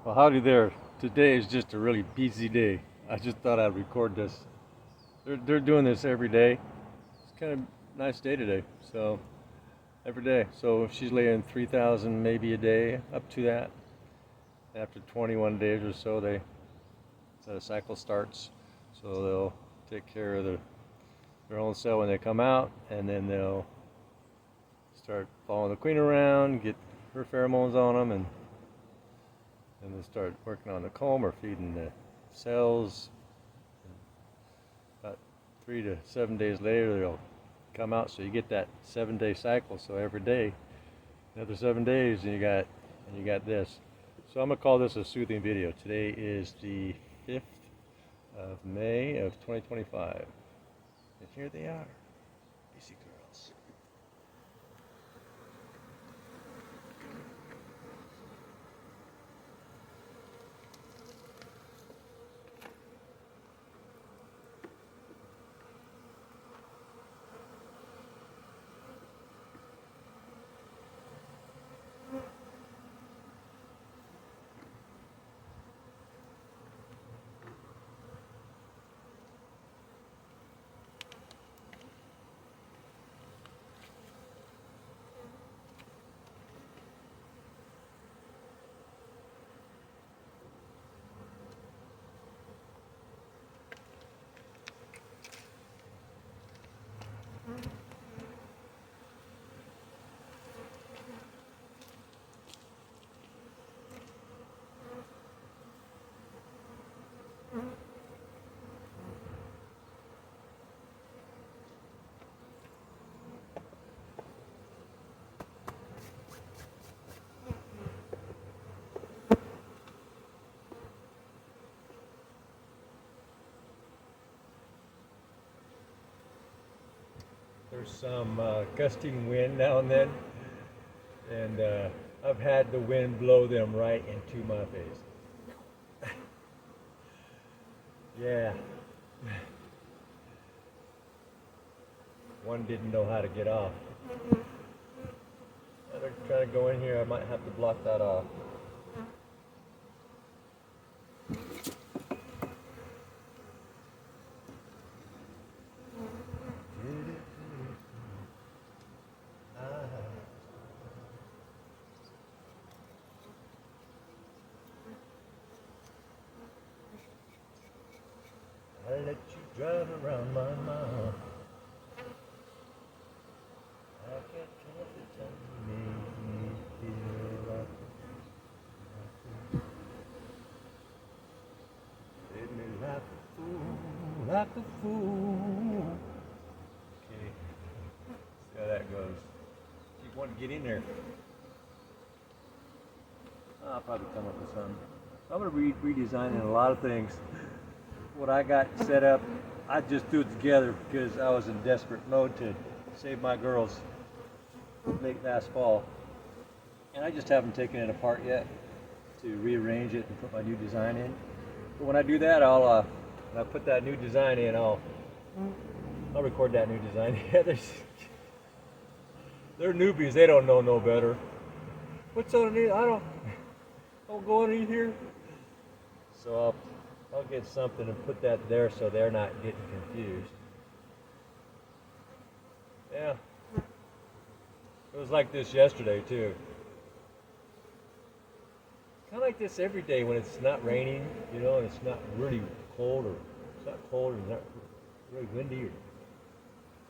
Well, howdy there. Today is just a really busy day. I just thought I'd record this. They're doing this every day. It's kind of nice day today. So every day. So if she's laying 3,000 maybe a day, up to that. After 21 days or so, the cycle starts. So they'll take care of their own cell when they come out, and then they'll start following the queen around, get her pheromones on them, and then start working on the comb or feeding the cells. About 3 to 7 days later, they'll come out. So you get that 7-day cycle. So every day, another 7 days, and you got this. So I'm gonna call this a soothing video. Today is the 5th of May of 2025, and here they are, busy girls. There's some gusting wind now and then, and I've had the wind blow them right into my face. Yeah. One didn't know how to get off. I'm trying to go in here. I might have to block that off. I let you drive around my mouth. I can't tell the time you make me feel like made me like a fool, like a fool. Okay, see how that goes. Keep wanting to get in there. I'll probably come up with some. I'm gonna be redesigning a lot of things. What I got set up, I just threw it together because I was in desperate mode to save my girls late last fall. And I just haven't taken it apart yet to rearrange it and put my new design in. But when I do that, when I put that new design in, I'll record that new design. Yeah, they're newbies, they don't know no better. What's underneath? I don't go underneath here. So I'll get something and put that there so they're not getting confused. Yeah. It was like this yesterday too. Kind of like this every day when it's not raining, and it's not really cold, or it's not cold and not really windy.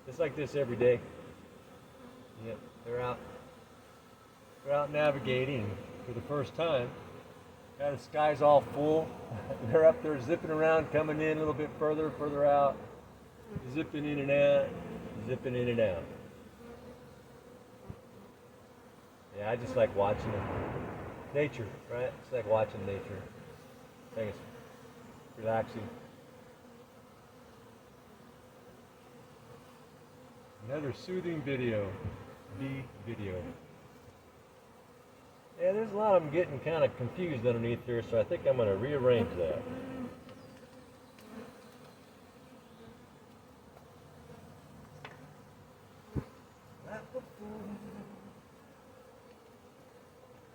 It's like this every day. Yeah, they're out navigating for the first time. Now the sky's all full. They're up there zipping around, coming in a little bit further out, zipping in and out, zipping in and out. Yeah, I just like watching them. Nature, right? It's like watching nature. I think it's relaxing. Another soothing video. Video. Yeah, there's a lot of them getting kind of confused underneath here, so I think I'm going to rearrange that.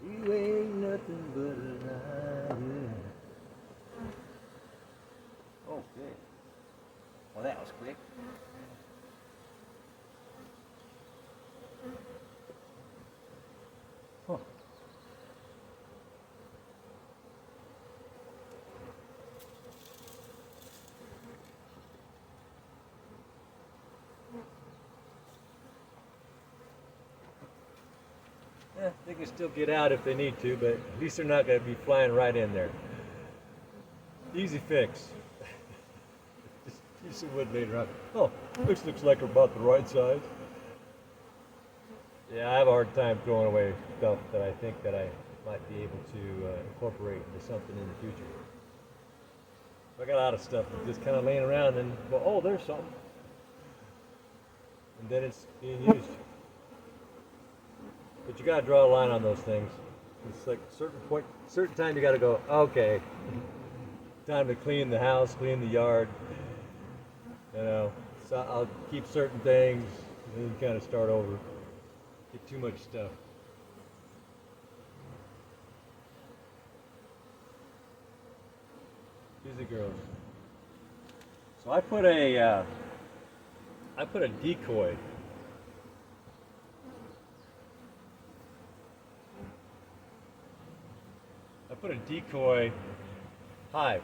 You ain't nothing but a liar. Huh. Yeah, they can still get out if they need to, but at least they're not going to be flying right in there. Easy fix. Just use some wood later on. Oh, this looks like about the right size. Yeah, I have a hard time throwing away stuff that I think that I might be able to incorporate into something in the future. I got a lot of stuff that's just kind of laying around and go, oh, there's something. And then it's being used. But you got to draw a line on those things. It's like certain time you got to go, okay, time to clean the house, clean the yard. You know, so I'll keep certain things and then kind of start over. Get too much stuff. Busy girls. So I put a decoy. I put a decoy hive.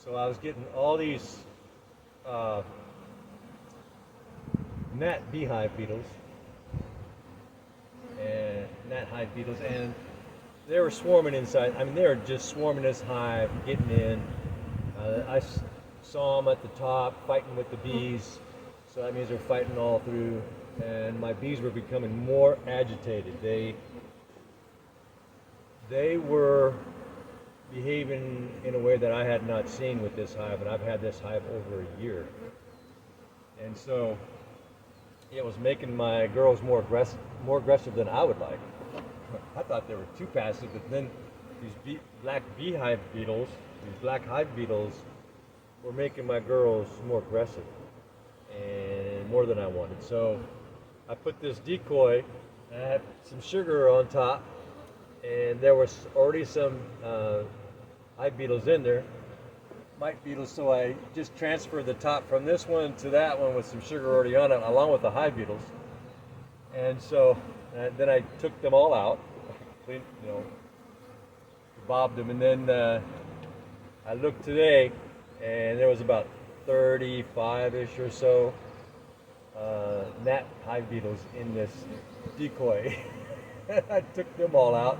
So I was getting all these gnat beehive beetles and gnat hive beetles, and they were swarming inside. I mean, they were just swarming this hive, getting in. I saw them at the top fighting with the bees, so that means they're fighting all through. And my bees were becoming more agitated. They were behaving in a way that I had not seen with this hive, and I've had this hive over a year. And so it was making my girls more aggressive than I would like. I thought they were too passive, but then these black beehive beetles, these black hive beetles, were making my girls more aggressive and more than I wanted. So I put this decoy, I had some sugar on top, and there was already some hive beetles in there, mite beetles, so I just transferred the top from this one to that one with some sugar already on it, along with the hive beetles. And so then I took them all out, cleaned, bobbed them, and then I looked today, and there was about 35-ish or so gnat hive beetles in this decoy. I took them all out.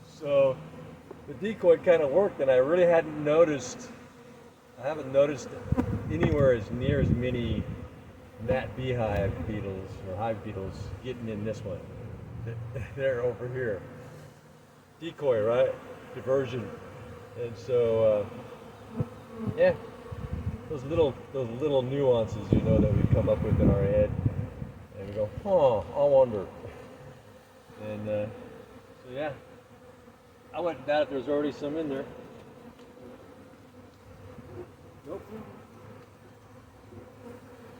So the decoy kind of worked, and I really I haven't noticed anywhere as near as many gnat beehive beetles or hive beetles getting in this one. They're over here. Decoy, right? Diversion. And so, yeah, those little nuances, that we come up with in our head, and we go, I wonder. And so, yeah, I wouldn't doubt if there's already some in there. Nope.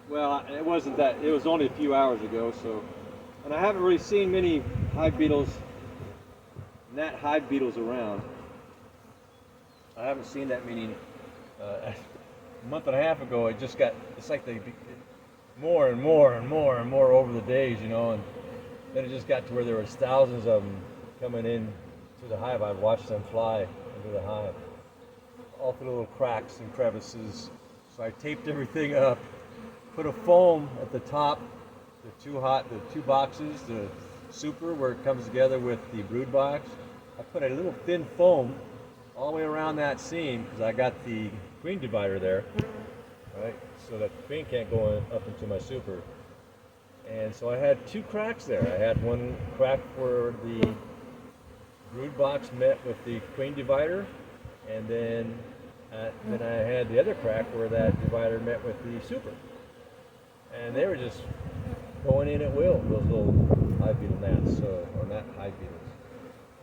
Well, it wasn't that. It was only a few hours ago, so, and I haven't really seen many hive beetles, gnat hive beetles around. I haven't seen that many. A month and a half ago, it's like they more and more and more and more over the days, and then it just got to where there was thousands of them coming in to the hive. I've watched them fly into the hive, all through little cracks and crevices. So I taped everything up, put a foam at the top, the two boxes, the super where it comes together with the brood box. I put a little thin foam all the way around that seam because I got the queen divider there, right? So that the queen can't go up into my super. And so I had two cracks there. I had one crack where the brood box met with the queen divider, and then I had the other crack where that divider met with the super. And they were just going in at will, those little hive beetle gnats, or gnat hive beetles.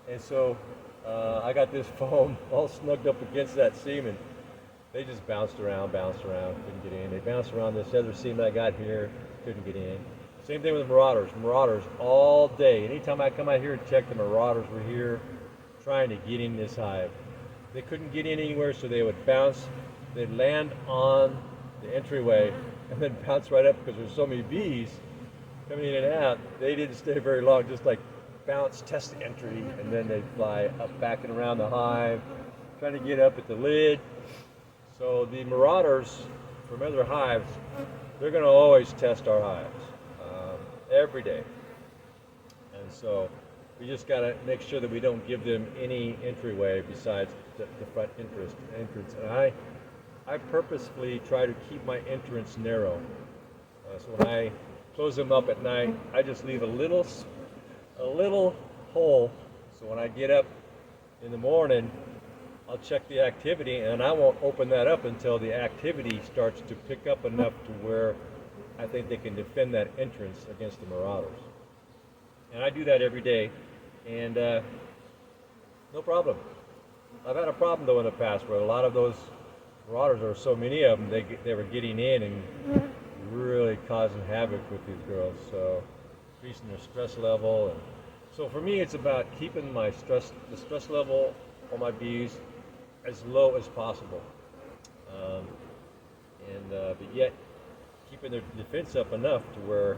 And so I got this foam all snugged up against that seam, and they just bounced around, couldn't get in. They bounced around this other seam I got here, couldn't get in. Same thing with the marauders all day. Anytime I come out here and check, the marauders were here trying to get in this hive. They couldn't get in anywhere, so they would bounce. They'd land on the entryway and then bounce right up because there's so many bees coming in and out. They didn't stay very long, just like bounce, test the entry, and then they fly up back and around the hive, trying to get up at the lid. So the marauders from other hives, they're going to always test our hives every day. And so we just got to make sure that we don't give them any entryway besides the front entrance. And I purposefully try to keep my entrance narrow. So when I close them up at night, I just leave a little hole. So when I get up in the morning, I'll check the activity, and I won't open that up until the activity starts to pick up enough to where I think they can defend that entrance against the marauders. And I do that every day, and no problem. I've had a problem though in the past where a lot of those marauders, there were so many of them, they were getting in and really causing havoc with these girls, so increasing their stress level. And so for me, it's about keeping the stress level on my bees as low as possible, but yet keeping their defense up enough to where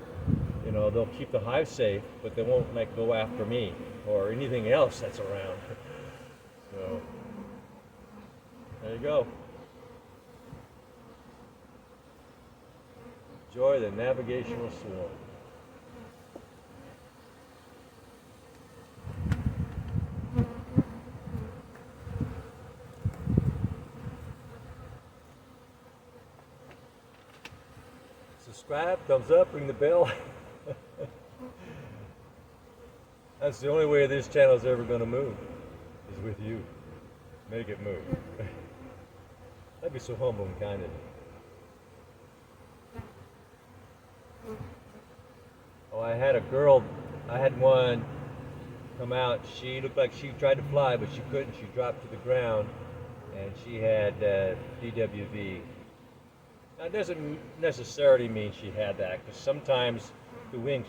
they'll keep the hive safe, but they won't like go after me or anything else that's around. So there you go. Enjoy the navigational swarm. Subscribe, thumbs up, ring the bell. That's the only way this channel is ever going to move, is with you. Make it move. That'd be so humble and kind of you. Oh, I had one come out. She looked like she tried to fly, but she couldn't. She dropped to the ground, and she had DWV. That doesn't necessarily mean she had that, because sometimes the wings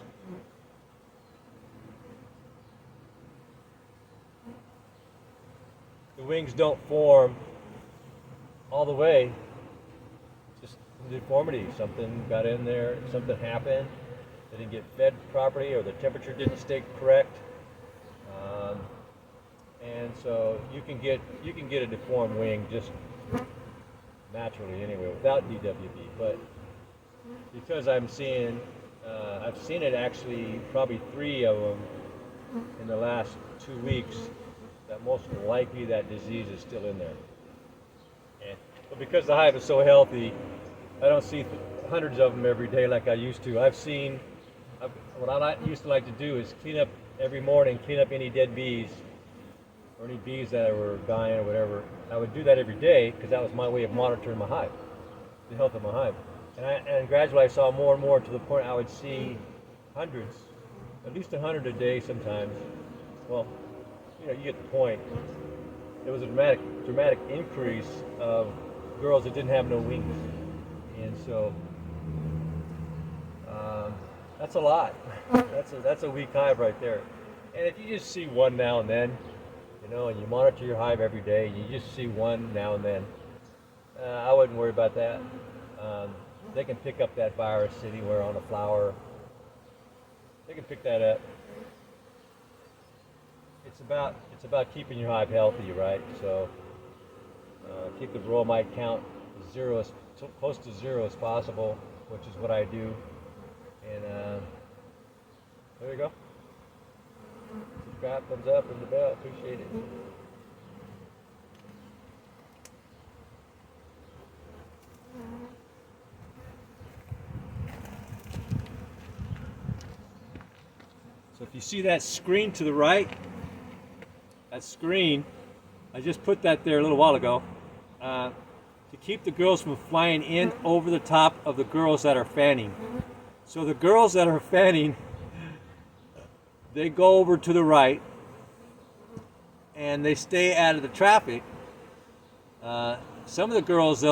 don't form all the way. Just deformity. Something got in there. Something happened. They didn't get fed properly, or the temperature didn't stay correct. And so you can get a deformed wing just naturally anyway, without DWB. But because I've seen it actually probably 3 of them in the last 2 weeks, that most likely that disease is still in there. But because the hive is so healthy, I don't see hundreds of them every day like I used to. What I used to like to do is clean up every morning, clean up any dead bees or any bees that were dying or whatever. I would do that every day because that was my way of monitoring my hive, the health of my hive. And gradually I saw more and more, to the point I would see hundreds, at least 100 a day sometimes. Well, you get the point. There was a dramatic increase of girls that didn't have no wings, and so that's a lot. That's a weak hive right there. And if you just see one now and then, and you monitor your hive every day, and you just see one now and then, I wouldn't worry about that. They can pick up that virus anywhere on a flower. They can pick that up. It's about keeping your hive healthy, right? So keep the royal mite count close to 0 as possible, which is what I do. And there you go. Subscribe, thumbs up, and the bell. Appreciate it. So if you see that screen to the right, that screen, I just put that there a little while ago to keep the girls from flying in over the top of the girls that are fanning. So the girls that are fanning, they go over to the right and they stay out of the traffic. Some of the girls,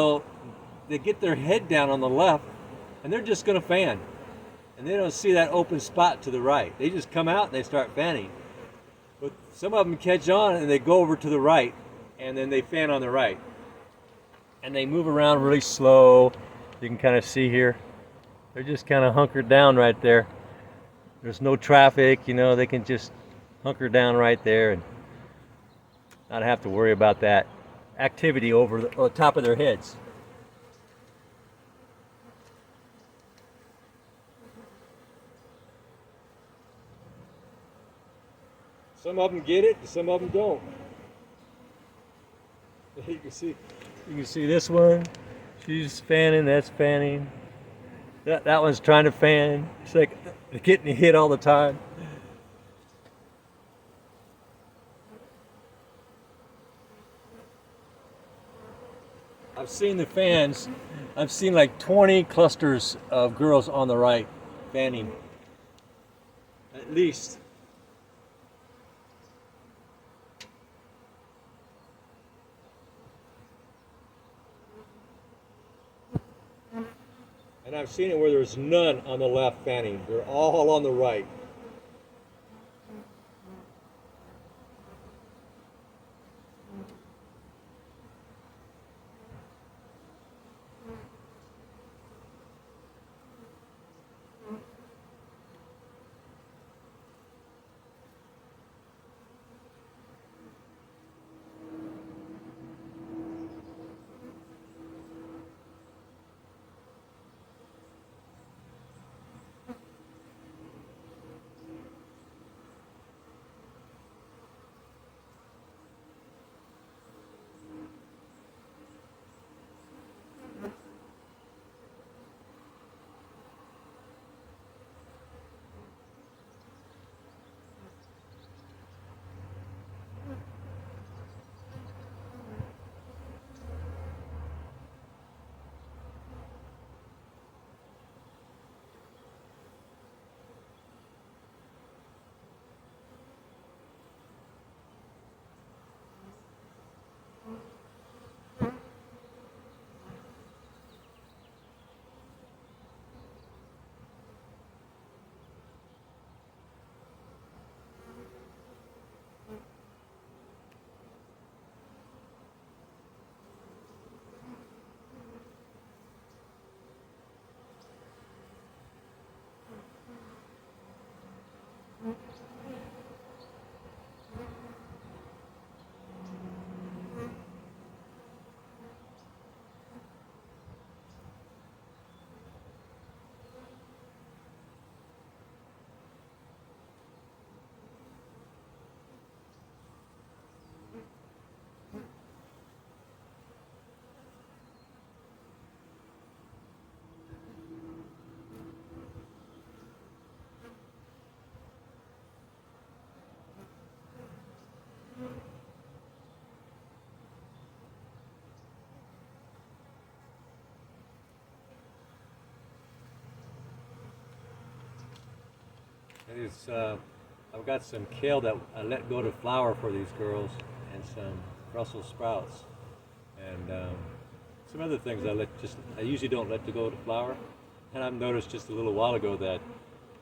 they get their head down on the left and they're just going to fan. And they don't see that open spot to the right. They just come out and they start fanning. But some of them catch on and they go over to the right, and then they fan on the right. And they move around really slow, You can kind of see here. They're just kind of hunkered down right there. There's no traffic, you know, they can just hunker down right there and not have to worry about that activity over the top of their heads. Some of them get it, some of them don't. You can see this one. She's fanning. That's fanning. That one's trying to fan. It's like they're getting hit all the time. I've seen the fans. I've seen like 20 clusters of girls on the right fanning. At least. And I've seen it where there's none on the left fanning. They're all on the right. I've got some kale that I let go to flower for these girls, and some Brussels sprouts, and some other things I usually don't let to go to flower. And I've noticed just a little while ago that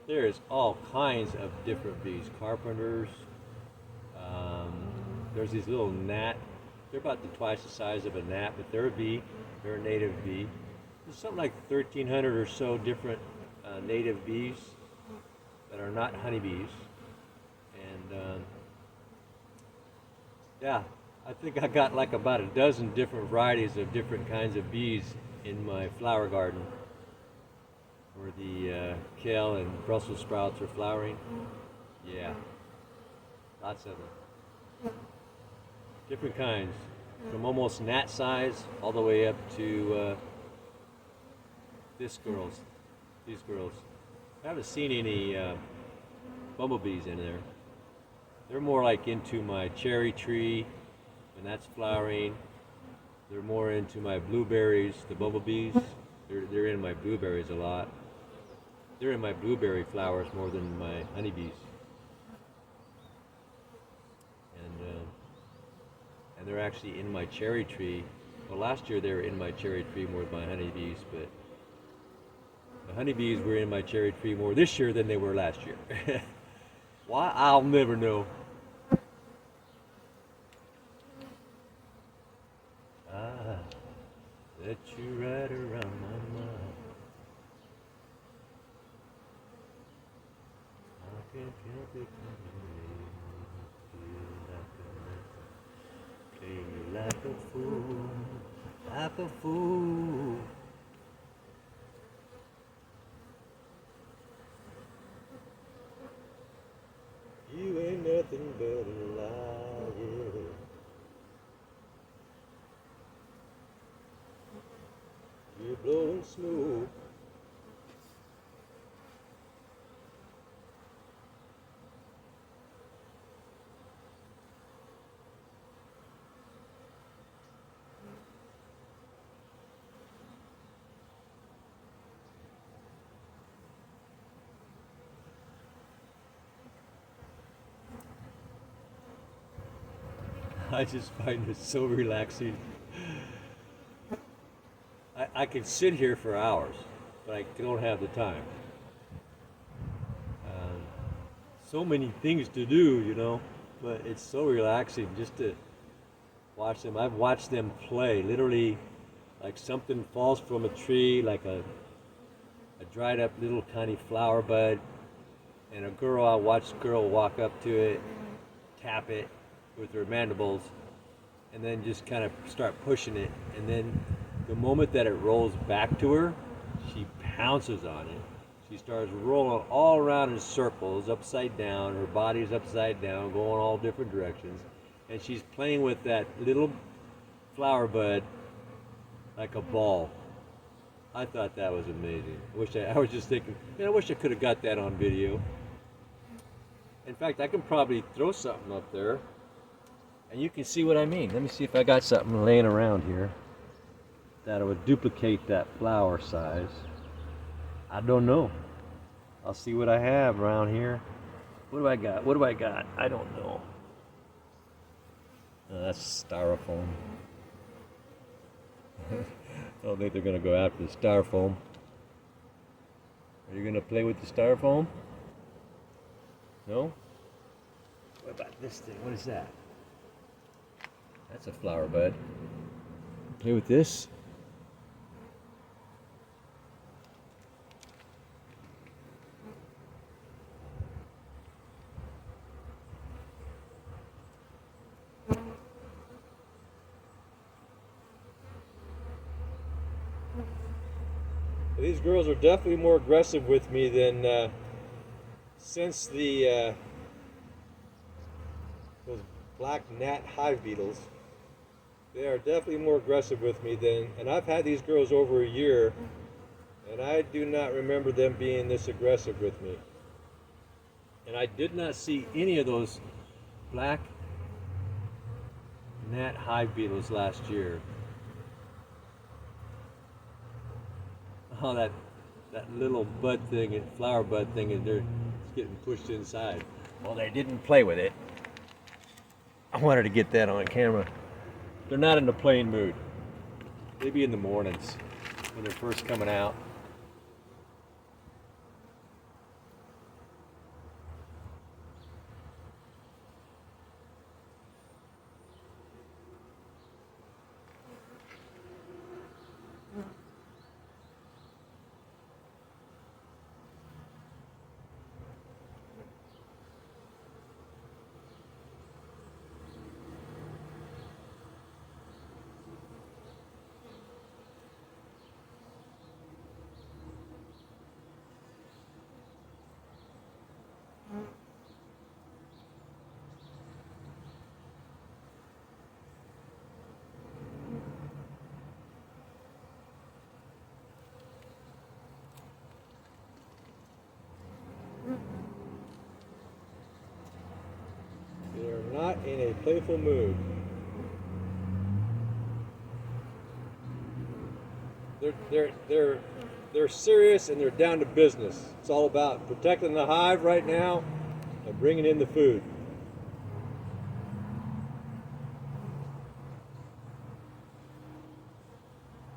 there is all kinds of different bees. Carpenters. There's these little gnat. They're about twice the size of a gnat, but they're a bee. They're a native bee. There's something like 1,300 or so different native bees that are not honeybees. And yeah, I think I got like about a dozen different varieties of different kinds of bees in my flower garden where the kale and Brussels sprouts are flowering. Yeah, lots of them. Different kinds, from almost gnat size all the way up to these girls. I haven't seen any bumblebees in there. They're more like into my cherry tree when that's flowering. They're more into my blueberries, the bumblebees. They're in my blueberries a lot. They're in my blueberry flowers more than my honeybees. And they're actually in my cherry tree. Well, last year they were in my cherry tree more than my honeybees, but the honeybees were in my cherry tree more this year than they were last year. Why? I'll never know. Ah, let you ride around my mind. Play like a fool, like a fool. You ain't nothing but a liar. You're blowing smoke. I just find it so relaxing. I could sit here for hours, but I don't have the time. Um, so many things to do, you know, but it's so relaxing just to watch them. I've watched them play, literally, like something falls from a tree, like a dried up little tiny flower bud, and I watched a girl walk up to it, tap it with her mandibles, and then just kind of start pushing it, and then the moment that it rolls back to her, she pounces on it. She starts rolling all around in circles, upside down. Her body's upside down, going all different directions. And she's playing with that little flower bud like a ball. I thought that was amazing. I was just thinking, I wish I could have got that on video. In fact, I can probably throw something up there and you can see what I mean. Let me see if I got something laying around here that would duplicate that flower size. I don't know. I'll see what I have around here. What do I got? What do I got? I don't know. That's styrofoam. I don't think they're gonna go after the styrofoam. Are you gonna play with the styrofoam? No? What about this thing? What is that? That's a flower bud. Play with this? These girls are definitely more aggressive with me than since those black gnat hive beetles. They are definitely more aggressive with me and I've had these girls over a year, and I do not remember them being this aggressive with me. And I did not see any of those black gnat hive beetles last year. Oh, that little bud thing, flower bud thing, and it's getting pushed inside. Well, they didn't play with it. I wanted to get that on camera. They're not in the playing mood. Maybe in the mornings when they're first coming out. They are not in a playful mood. They're serious and they're down to business. It's all about protecting the hive right now and bringing in the food.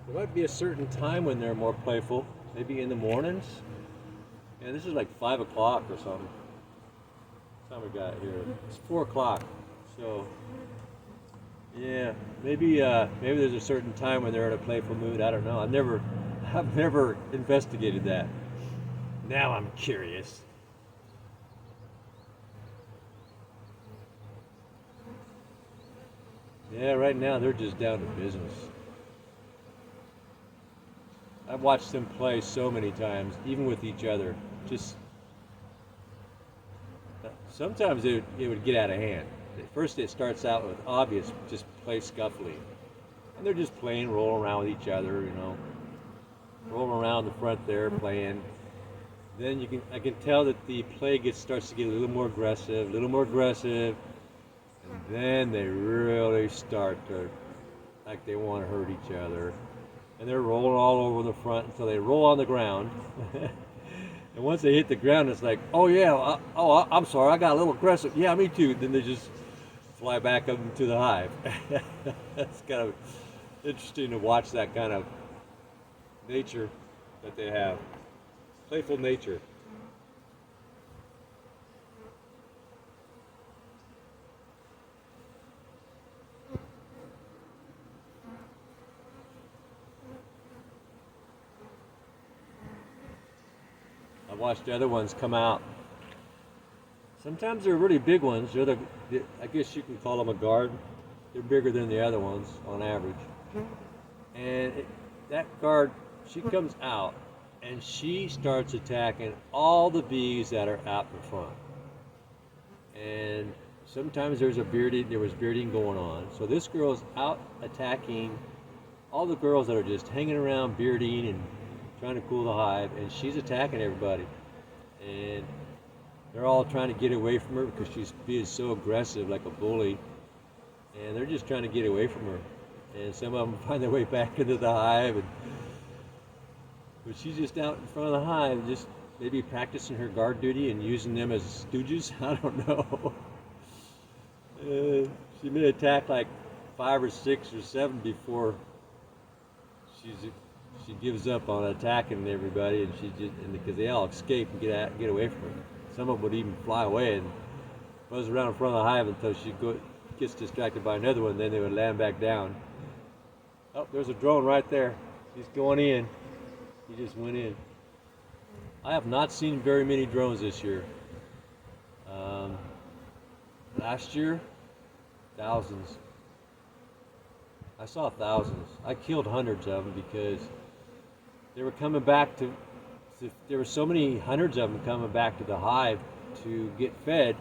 There might be a certain time when they're more playful, maybe in the mornings. Yeah, this is like 5 o'clock or something. What time we got here? It's 4 o'clock. So, yeah, maybe there's a certain time when they're in a playful mood. I don't know. I've never investigated that. Now I'm curious. Yeah, right now they're just down to business. I've watched them play so many times, even with each other. Just sometimes it would get out of hand. At first, it starts out with obvious just play scuffling, and they're just playing, rolling around with each other, rolling around the front there playing. Then I can tell that the play starts to get a little more aggressive, and then they really start to like they want to hurt each other, and they're rolling all over the front until they roll on the ground. And once they hit the ground, it's like, oh yeah, I'm sorry, I got a little aggressive. Yeah, me too. Then they just fly back up into the hive. It's kind of interesting to watch that kind of nature that they have, playful nature. I watched the other ones come out. Sometimes they're really big ones. I guess you can call them a guard. They're bigger than the other ones on average. And that guard, she comes out and she starts attacking all the bees that are out in front. And sometimes there was bearding going on. So this girl's out attacking all the girls that are just hanging around bearding and trying to cool the hive, and she's attacking everybody. And they're all trying to get away from her because she's being so aggressive, like a bully. And they're just trying to get away from her. And some of them find their way back into the hive. But she's just out in front of the hive, just maybe practicing her guard duty and using them as stooges. I don't know. She may attack like 5 or 6 or 7 before she gives up on attacking everybody, and because they all escape and get away from her. Some of them would even fly away and buzz around in front of the hive until she gets distracted by another one. Then they would land back down. Oh, there's a drone right there. He's going in. He just went in. I have not seen very many drones this year. Last year, thousands. I saw thousands. I killed hundreds of them because they were coming back there were so many hundreds of them coming back to the hive to get fed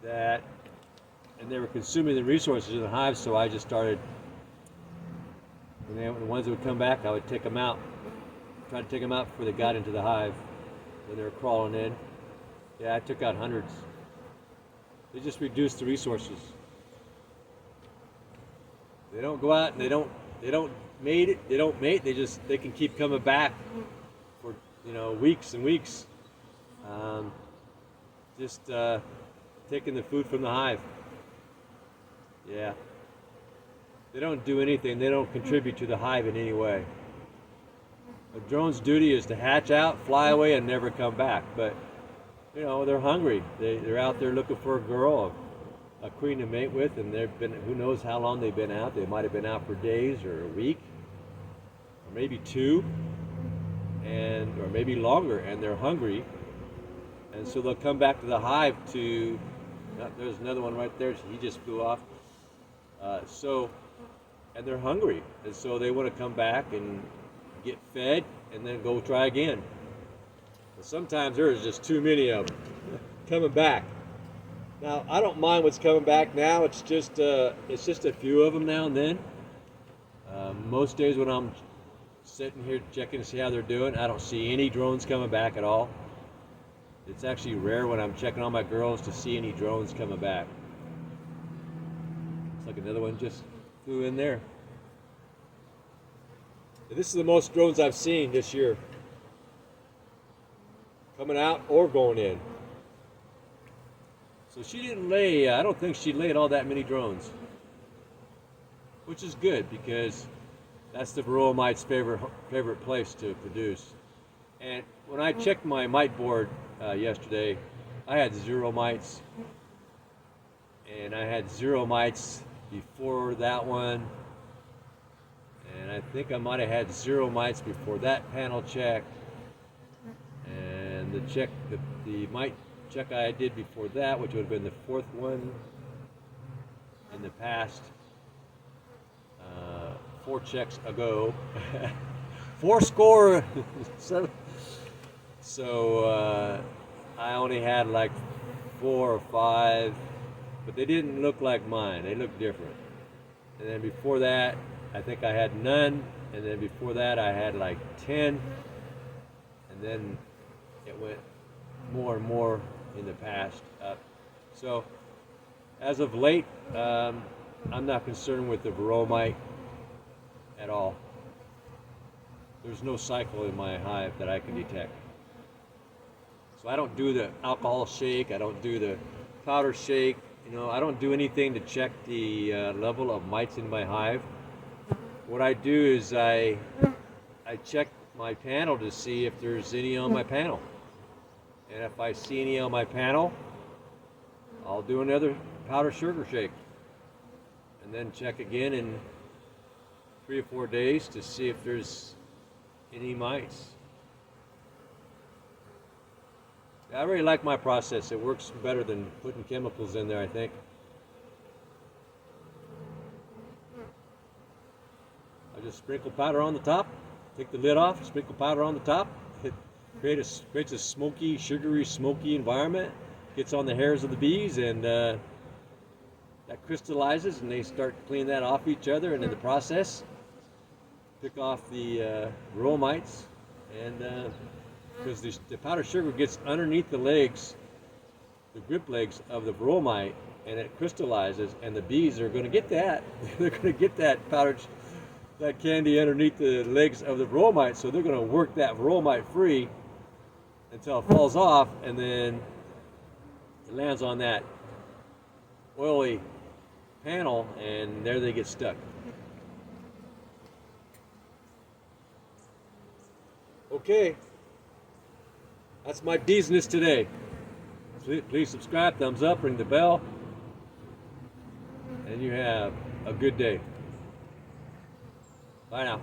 and they were consuming the resources in the hive, so I just started, the ones that would come back, I would take them out, try to take them out before they got into the hive, when they were crawling in. Yeah, I took out hundreds. They just reduced the resources. They don't go out and they don't mate. They can keep coming back for weeks and weeks. Just taking the food from the hive. Yeah. They don't do anything. They don't contribute to the hive in any way. A drone's duty is to hatch out, fly away, and never come back. But they're hungry. They're out there looking for a girl, a queen to mate with, and who knows how long they've been out. They might have been out for days or a week, or maybe 2, or maybe longer, and they're hungry. And so they'll come back to the hive there's another one right there. He just flew off. And they're hungry, and so they want to come back and get fed and then go try again. But sometimes there's just too many of them coming back. Now, I don't mind what's coming back now. It's just a few of them now and then. Most days when I'm sitting here checking to see how they're doing, I don't see any drones coming back at all. It's actually rare when I'm checking on my girls to see any drones coming back. It's like another one just flew in there. This is the most drones I've seen this year, coming out or going in. So she didn't lay, I don't think she laid all that many drones, which is good because that's the varroa mite's favorite place to produce. And when I checked my mite board yesterday, I had 0 mites, and I had 0 mites before that one, and I think I might have had 0 mites before that panel check, and the mite check I did before that, which would have been the 4th one in the past, 4 checks ago. 7. So I only had like 4 or 5, but they didn't look like mine. They looked different. And then before that, I think I had none. And then before that, I had like 10. And then it went more and more in the past up. So as of late, I'm not concerned with the varroa at all. There's no cycle in my hive that I can detect. So I don't do the alcohol shake. I don't do the powder shake. You know, I don't do anything to check the level of mites in my hive. What I do is I check my panel to see if there's any on my panel. And if I see any on my panel, I'll do another powder sugar shake. And then check again in 3 or 4 days to see if there's any mites. I really like my process. It works better than putting chemicals in there, I think. I just sprinkle powder on the top, take the lid off, sprinkle powder on the top. It creates a smoky, sugary, smoky environment. Gets on the hairs of the bees, and that crystallizes, and they start cleaning that off each other, and in the process, pick off the varroa mites, and because the powdered sugar gets underneath the legs, the grip legs of the varroa mite, and it crystallizes, and the bees are going to get that. They're going to get that that candy underneath the legs of the varroa mite, so they're going to work that varroa mite free until it falls off, and then it lands on that oily panel, and there they get stuck. Okay, that's my business today. Please subscribe, thumbs up, ring the bell, and you have a good day. Bye now.